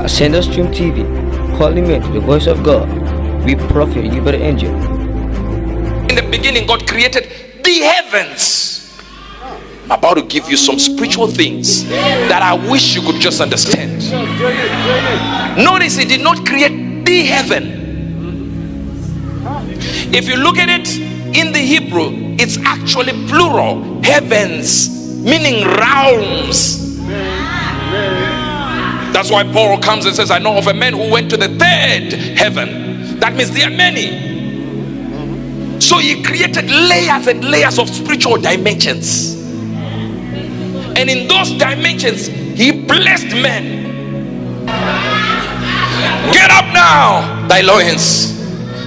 streamtV, calling men to the voice of God, we prophet Uebert angel. In the beginning, God created the heavens. I'm about to give you some spiritual things that I wish you could just understand. Notice He did not create the heaven. If you look at it in the Hebrew, it's actually plural. Heavens, meaning realms. That's why Paul comes and says, I know of a man who went to the third heaven. That means there are many. So He created layers and layers of spiritual dimensions. And in those dimensions, He blessed men. Get up now, thy loins,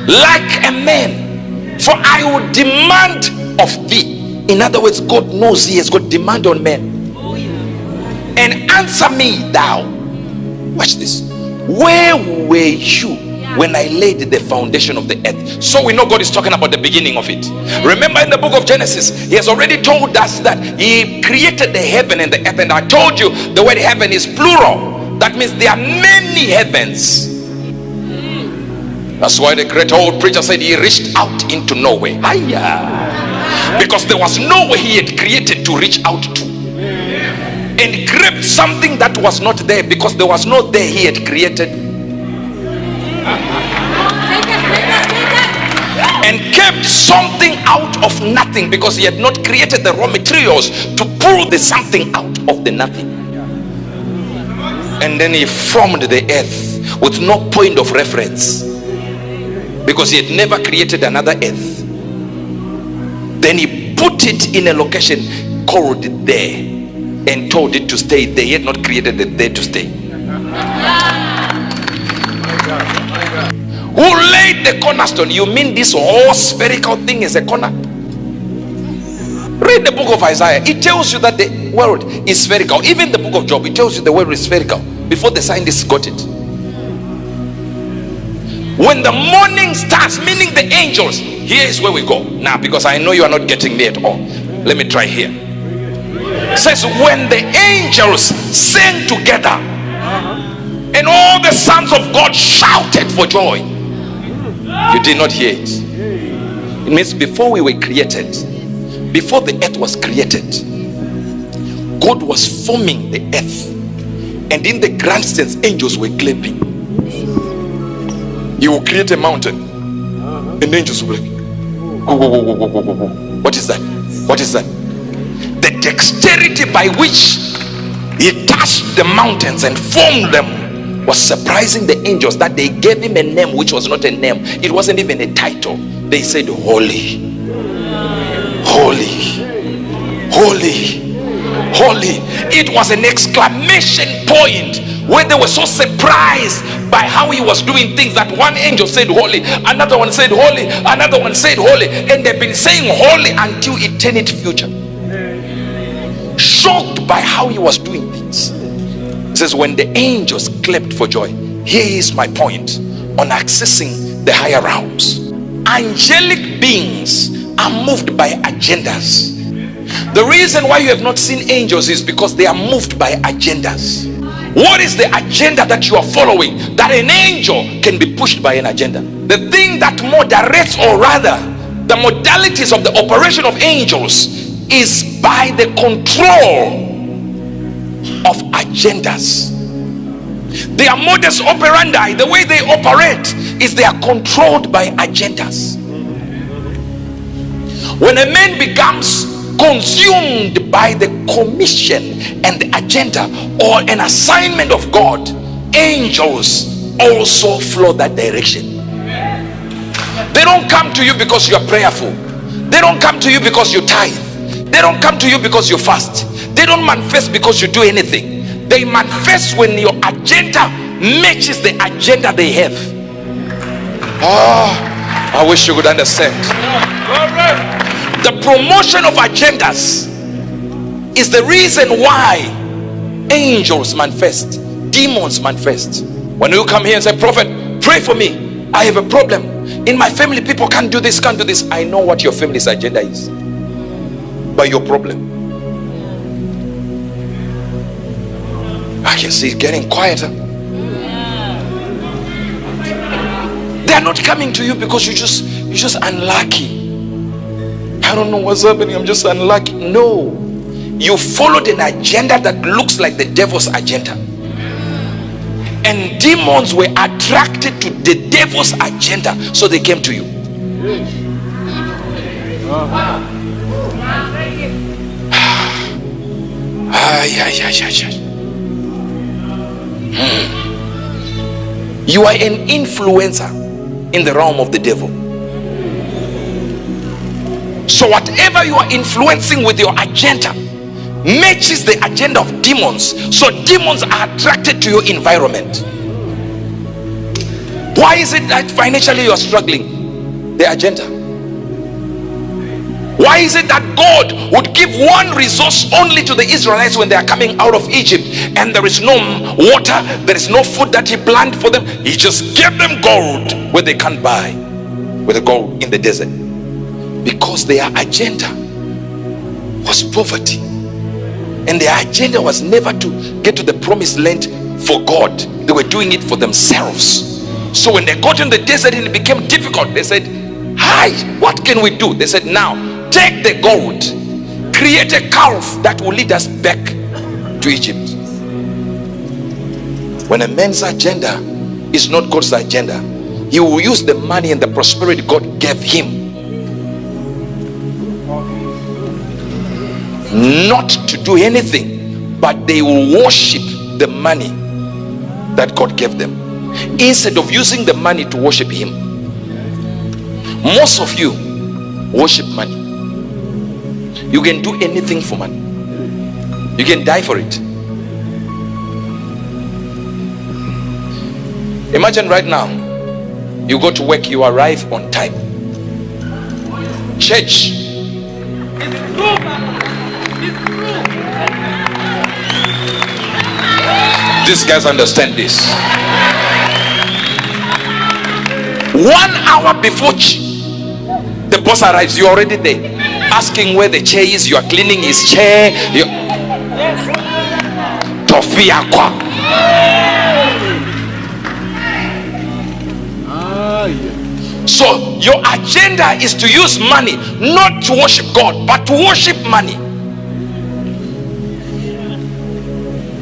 like a man, for I will demand of thee. In other words, God knows He has got demand on men. And answer me thou. Watch this. Where were you when I laid the foundation of the earth? So we know God is talking about the beginning of it. Remember in the book of Genesis, He has already told us that He created the heaven and the earth. And I told you the word heaven is plural. That means there are many heavens. That's why the great old preacher said He reached out into nowhere. Because there was nowhere He had created to reach out to. And grabbed something that was not there, because there was no there He had created. And kept something out of nothing, because He had not created the raw materials to pull the something out of the nothing. And then He formed the earth with no point of reference, because He had never created another earth. Then He put it in a location called there and told it to stay there. He had not created it there to stay. Who laid the cornerstone? You mean this whole spherical thing is a corner? Read the book of Isaiah. It tells you that the world is spherical. Even the book of Job, it tells you the world is spherical before the scientists got it. When the morning starts, meaning the angels, here is where we go now, because I know you are not getting me at all. Let me try here. It says when the angels sang together and all the sons of God shouted for joy. You did not hear it. It means before we were created, before the earth was created, God was forming the earth, and in the grandstands angels were clapping. He will create a mountain and angels will be like, what is that? What is that? The dexterity by which He touched the mountains and formed them was surprising the angels, that they gave Him a name which was not a name. It wasn't even a title. They said holy, holy, holy, holy. It was an exclamation point where they were so surprised by how He was doing things that one angel said holy, another one said holy, another one said holy, and they've been saying holy until eternity future. Shocked by how He was doing things. It says when the angels clapped for joy. Here is my point on accessing the higher realms. Angelic beings are moved by agendas. The reason why you have not seen angels is because they are moved by agendas. What is the agenda that you are following that an angel can be pushed by an agenda? The thing that moderates, or rather the modalities of the operation of angels, is by the control of agendas. Their modus operandi, the way they operate, is they are controlled by agendas. When a man becomes consumed by the commission and the agenda or an assignment of God, angels also flow that direction. They don't come to you because you are prayerful. They don't come to you because you tithe. They don't come to you because you fast. They don't manifest because you do anything. They manifest when your agenda matches the agenda they have. I wish you could understand. The promotion of agendas is the reason why angels manifest, demons manifest. When you come here and say, prophet, pray for me, I have a problem in my family, people can't do this, can't do this. I know what your family's agenda is, but your problem, I can see it getting quieter. They are not coming to you because you're just unlucky. I don't know what's happening, I'm just unlucky. No, you followed an agenda that looks like the devil's agenda, and demons were attracted to the devil's agenda, so they came to you. You are an influencer in the realm of the devil. So whatever you are influencing with your agenda matches the agenda of demons. So demons are attracted to your environment. Why is it that financially you are struggling? The agenda. Why is it that God would give one resource only to the Israelites when they are coming out of Egypt, and there is no water, there is no food that he planned for them? He just gave them gold where they can't buy, with the gold in the desert. Because their agenda was poverty, and their agenda was never to get to the promised land for God. They were doing it for themselves. So when they got in the desert and it became difficult, they said, hi, what can we do? They said, now take the gold, create a calf that will lead us back to Egypt. When a man's agenda is not God's agenda, he will use the money and the prosperity God gave him not to do anything, but they will worship the money that God gave them instead of using the money to worship him. Most of you worship money. You can do anything for money. You can die for it. Imagine right now, you go to work, you arrive on time. Church, these guys understand this. 1 hour before the boss arrives, you're already there, asking where the chair is. You are cleaning his chair. So your agenda is to use money not to worship God, but to worship money.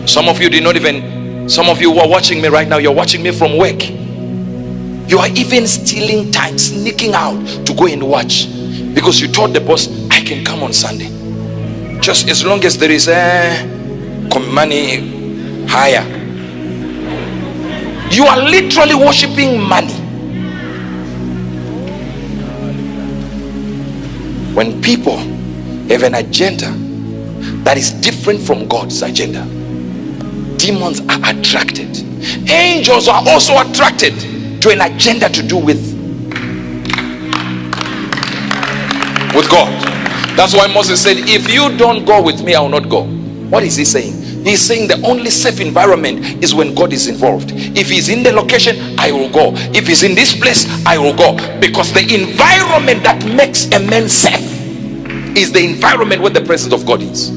Some of you did not even, some of you who are watching me right now, you're watching me from work. You are even stealing time, sneaking out to go and watch, because you told the boss, I can come on Sunday, just as long as there is money higher. You are literally worshiping money. When people have an agenda that is different from God's agenda, demons are attracted. Angels are also attracted to an agenda to do with God. That's why Moses said, if you don't go with me, I will not go. What is he saying? He's saying the only safe environment is when God is involved. If he's in the location, I will go. If he's in this place, I will go. Because the environment that makes a man safe is the environment where the presence of God is.